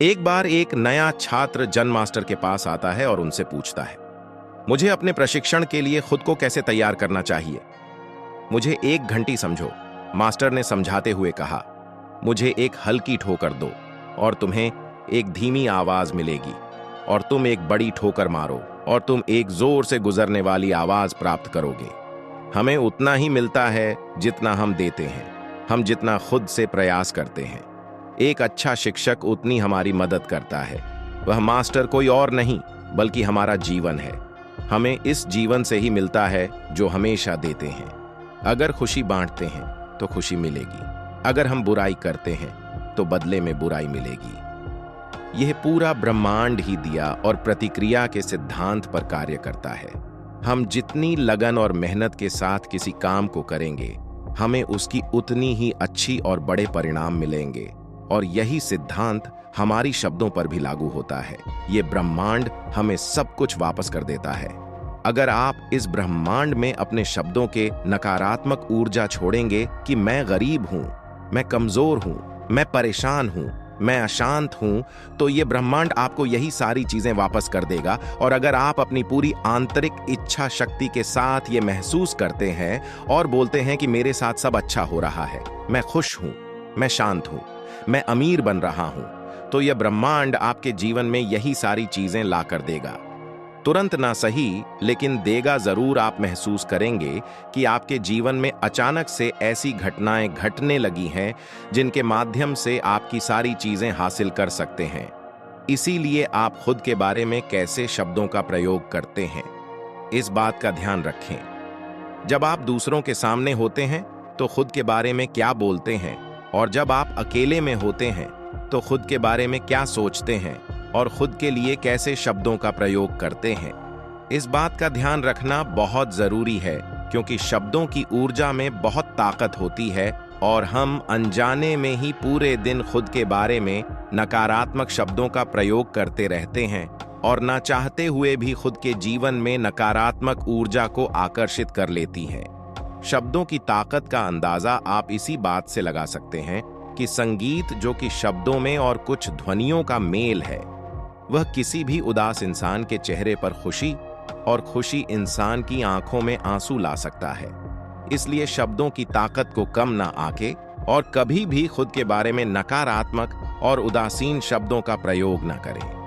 एक बार एक नया छात्र जन मास्टर के पास आता है और उनसे पूछता है, मुझे अपने प्रशिक्षण के लिए खुद को कैसे तैयार करना चाहिए। मुझे 1 घंटी समझो, मास्टर ने समझाते हुए कहा। मुझे एक हल्की ठोकर दो और तुम्हें एक धीमी आवाज मिलेगी, और तुम एक बड़ी ठोकर मारो और तुम एक जोर से गुजरने वाली आवाज प्राप्त करोगे। हमें उतना ही मिलता है जितना हम देते हैं, हम जितना खुद से प्रयास करते हैं। एक अच्छा शिक्षक उतनी हमारी मदद करता है। वह मास्टर कोई और नहीं बल्कि हमारा जीवन है। हमें इस जीवन से ही मिलता है जो हमेशा देते हैं। अगर खुशी बांटते हैं तो खुशी मिलेगी, अगर हम बुराई करते हैं तो बदले में बुराई मिलेगी। यह पूरा ब्रह्मांड ही दिया और प्रतिक्रिया के सिद्धांत पर कार्य करता है। हम जितनी लगन और मेहनत के साथ किसी काम को करेंगे, हमें उसकी उतनी ही अच्छी और बड़े परिणाम मिलेंगे। और यही सिद्धांत हमारी शब्दों पर भी लागू होता है। ये ब्रह्मांड हमें सब कुछ वापस कर देता है। अगर आप इस ब्रह्मांड में अपने शब्दों के नकारात्मक ऊर्जा छोड़ेंगे कि मैं गरीब हूं, मैं कमजोर हूं, मैं परेशान हूं, मैं अशांत हूं, तो ये ब्रह्मांड आपको यही सारी चीजें वापस कर देगा। और अगर आप अपनी पूरी आंतरिक इच्छा शक्ति के साथ ये महसूस करते हैं और बोलते हैं कि मेरे साथ सब अच्छा हो रहा है, मैं खुश हूं, मैं शांत हूं, मैं अमीर बन रहा हूं, तो यह ब्रह्मांड आपके जीवन में यही सारी चीजें ला कर देगा। तुरंत ना सही, लेकिन देगा जरूर। आप महसूस करेंगे कि आपके जीवन में अचानक से ऐसी घटनाएं घटने लगी हैं जिनके माध्यम से आपकी सारी चीजें हासिल कर सकते हैं। इसीलिए आप खुद के बारे में कैसे शब्दों का प्रयोग करते हैं, इस बात का ध्यान रखें। जब आप दूसरों के सामने होते हैं तो खुद के बारे में क्या बोलते हैं, और जब आप अकेले में होते हैं तो खुद के बारे में क्या सोचते हैं और खुद के लिए कैसे शब्दों का प्रयोग करते हैं, इस बात का ध्यान रखना बहुत जरूरी है। क्योंकि शब्दों की ऊर्जा में बहुत ताकत होती है और हम अनजाने में ही पूरे दिन खुद के बारे में नकारात्मक शब्दों का प्रयोग करते रहते हैं, और ना चाहते हुए भी खुद के जीवन में नकारात्मक ऊर्जा को आकर्षित कर लेती हैं। शब्दों की ताकत का अंदाजा आप इसी बात से लगा सकते हैं कि संगीत, जो कि शब्दों में और कुछ ध्वनियों का मेल है, वह किसी भी उदास इंसान के चेहरे पर खुशी और खुशी इंसान की आंखों में आंसू ला सकता है। इसलिए शब्दों की ताकत को कम ना आके और कभी भी खुद के बारे में नकारात्मक और उदासीन शब्दों का प्रयोग ना करें।